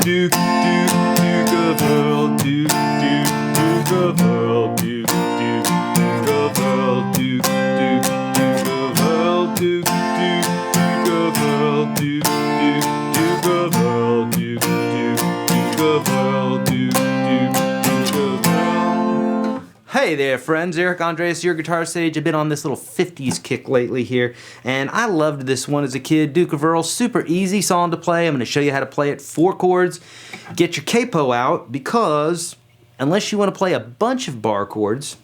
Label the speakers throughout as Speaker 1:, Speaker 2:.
Speaker 1: Duke, Duke of Earl, Duke, Duke of Earl, Duke, Duke of Earl, Duke, Duke of Earl, Duke, Duke of Earl, Duke, Duke of Earl, Duke, Duke of Earl, Duke of Earl. Hey there, friends. Eric Andres, your guitar sage. I've been on this little 50s kick lately here, and I loved this one as a kid. Duke of Earl, super easy song to play. I'm going to show you how to play it. 4 chords. Get your capo out, because unless you want to play a bunch of bar chords,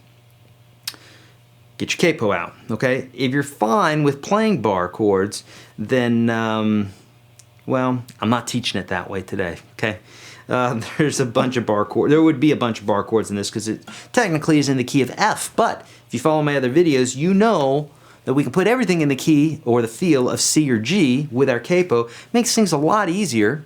Speaker 1: get your capo out, okay? If you're fine with playing bar chords, then, well, I'm not teaching it that way today, okay? There's a bunch of bar chords. There would be a bunch of bar chords in this because it technically is in the key of F. But if you follow my other videos, you know that we can put everything in the key or the feel of C or G with our capo. Makes things a lot easier,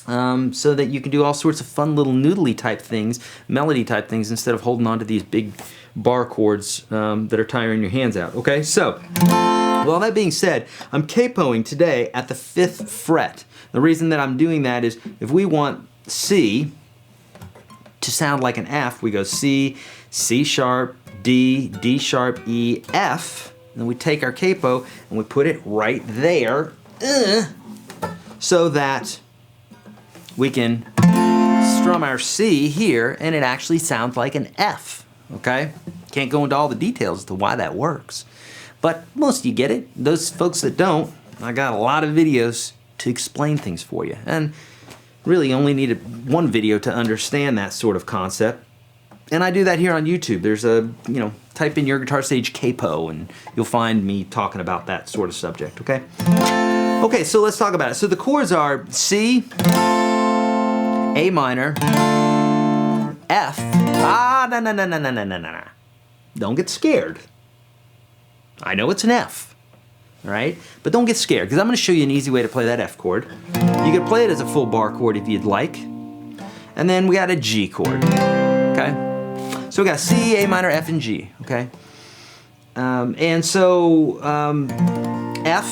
Speaker 1: so that you can do all sorts of fun little noodly type things, melody type things, instead of holding on to these big bar chords that are tiring your hands out. Okay, so with all that being said, I'm capoing today at the 5th fret. The reason that I'm doing that is if we want C to sound like an F, we go C, C sharp, D, D sharp, E, F, and then we take our capo and we put it right there, so that we can strum our C here and it actually sounds like an F, okay? Can't go into all the details as to why that works, but most of you get it. Those folks that don't, I got a lot of videos to explain things for you, and really only needed one video to understand that sort of concept. And I do that here on YouTube. There's a, type in YourGuitarSage capo and you'll find me talking about that sort of subject, okay? Okay, so let's talk about it. So the chords are C, A minor, F. No. Don't get scared. I know it's an F. Right? But don't get scared, because I'm going to show you an easy way to play that F chord. You can play it as a full bar chord if you'd like. And then we got a G chord. Okay? So we got C, A minor, F, and G. Okay? F,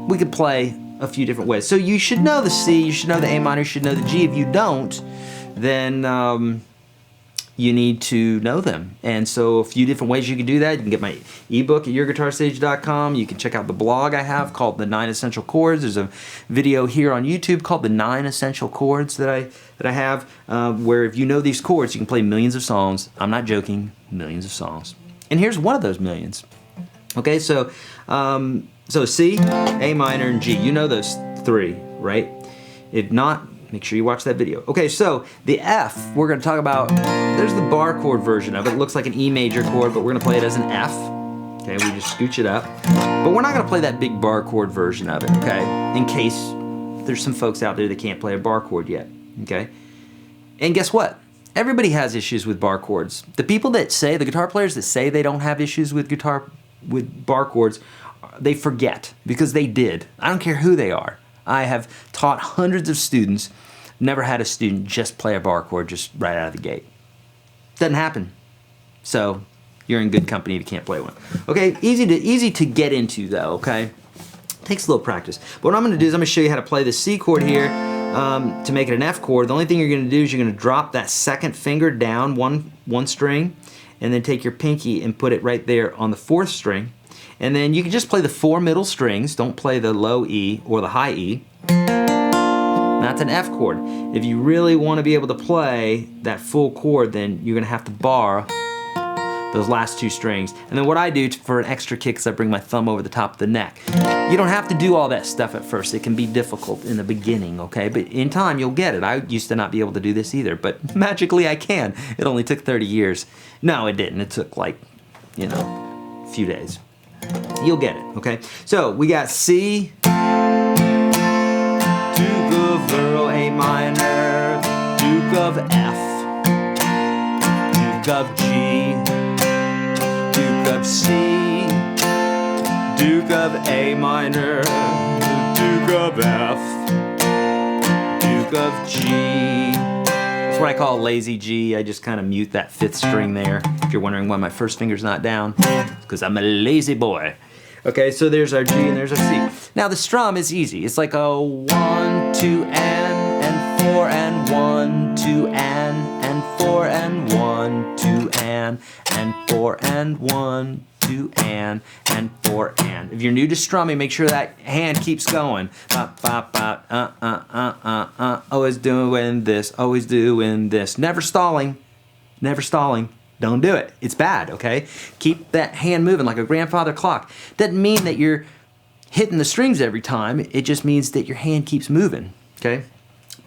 Speaker 1: we could play a few different ways. So you should know the C, you should know the A minor, you should know the G. If you don't, then you need to know them. And so a few different ways you can do that. You can get my ebook at YourGuitarSage.com. You can check out the blog I have called The 9 Essential Chords. There's a video here on YouTube called The 9 Essential Chords that I have, where if you know these chords, you can play millions of songs. I'm not joking, millions of songs. And here's one of those millions. Okay, so C, A minor, and G. You know those 3, right? If not, make sure you watch that video. Okay, so the F, we're going to talk about, there's the bar chord version of it. It looks like an E major chord, but we're going to play it as an F. Okay, we just scooch it up. But we're not going to play that big bar chord version of it, okay? In case there's some folks out there that can't play a bar chord yet, okay? And guess what? Everybody has issues with bar chords. The people that say, the guitar players that say they don't have issues with bar chords, they forget, because they did. I don't care who they are. I have taught hundreds of students, never had a student just play a bar chord just right out of the gate. Doesn't happen. So you're in good company if you can't play one. Okay, easy to get into though, okay? Takes a little practice. But what I'm going to do is I'm going to show you how to play the C chord here to make it an F chord. The only thing you're going to do is you're going to drop that second finger down one string, and then take your pinky and put it right there on the 4th string. And then you can just play the 4 middle strings. Don't play the low E or the high E. That's an F chord. If you really want to be able to play that full chord, then you're going to have to bar those last 2 strings. And then what I do for an extra kick is I bring my thumb over the top of the neck. You don't have to do all that stuff at first. It can be difficult in the beginning, okay? But in time, you'll get it. I used to not be able to do this either, but magically I can. It only took 30 years. No, it didn't. It took like, a few days. You'll get it, okay? So we got C, Duke of Earl, A minor, Duke of F, Duke of G, Duke of C, Duke of A minor, Duke of F, Duke of G. That's what I call a lazy G. I just kind of mute that 5th string there. If you're wondering why my first finger's not down, it's because I'm a lazy boy. Okay, so there's our G and there's our C. Now the strum is easy. It's like a 1, 2, and 4 and
Speaker 2: 2 and 4 and 1, 2 and 4 and 1, 2 and 4 and. If you're new to strumming, make sure that hand keeps going. Always doing this, always doing this. Never stalling, never stalling. Don't do it. It's bad, okay? Keep that hand moving like a grandfather clock. Doesn't mean that you're hitting the strings every time. It just means that your hand keeps moving, okay?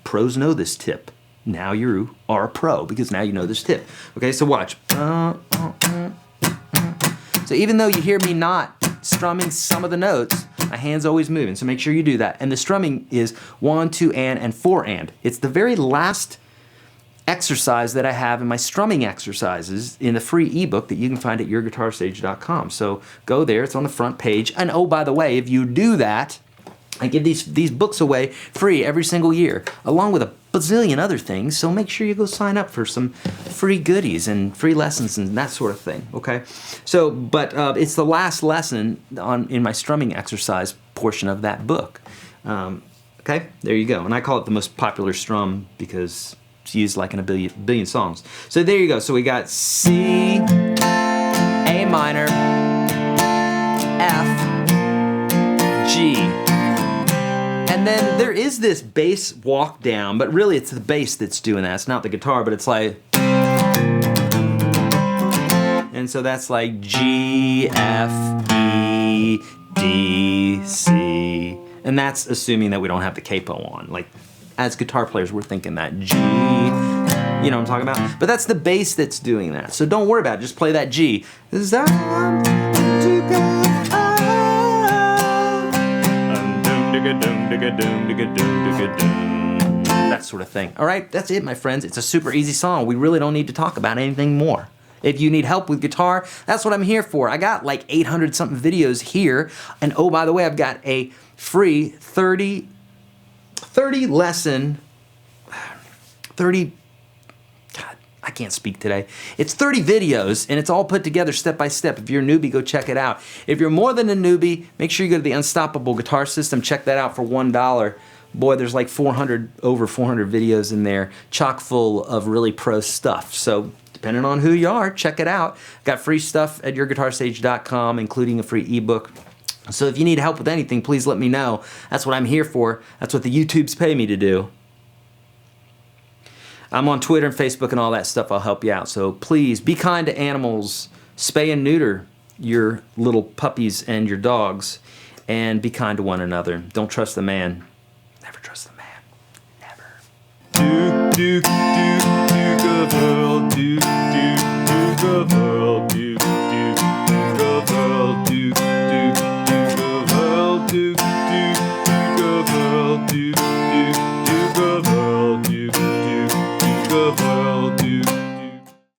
Speaker 2: Pros know this tip. Now you are a pro because now you know this tip. Okay, so watch. So even though you hear me not strumming some of the notes, my hand's always moving, so make sure you do that. And the strumming is 1, 2 and 4 and. It's the very last exercise that I have in my strumming exercises in the free ebook that you can find at YourGuitarSage.com. So go there, it's on the front page. And oh, by the way, if you do that, I give these books away free every single year, along with a bazillion other things, so make sure you go sign up for some free goodies and free lessons and that sort of thing, okay? So, but it's the last lesson in my strumming exercise portion of that book. Okay, there you go. And I call it the most popular strum because it's used like in a billion songs. So there you go. So we got C, A minor, F, G. And then there is this bass walk down, but really it's the bass that's doing that. It's not the guitar, but it's like... And so that's like G, F, E, D, C. And that's assuming that we don't have the capo on. Like, as guitar players, we're thinking that G, you know what I'm talking about? But that's the bass that's doing that. So don't worry about it, just play that G. That sort of thing. All right, that's it, my friends. It's a super easy song. We really don't need to talk about anything more. If you need help with guitar, that's what I'm here for. I got like 800 something videos here. And oh, by the way, I've got a free 30 lesson, God, I can't speak today. It's 30 videos and it's all put together step by step. If you're a newbie, go check it out. If you're more than a newbie, make sure you go to the Unstoppable Guitar System. Check that out for $1. Boy, there's like over 400 videos in there, chock full of really pro stuff. So depending on who you are, check it out. Got free stuff at YourGuitarSage.com, including a free ebook. So if you need help with anything, please let me know. That's what I'm here for. That's what the YouTubes pay me to do. I'm on Twitter and Facebook and all that stuff. I'll help you out. So please be kind to animals. Spay and neuter your little puppies and your dogs. And be kind to one another. Don't trust the man. Never trust the man. Never.
Speaker 1: Do, do, do, do, girl, do.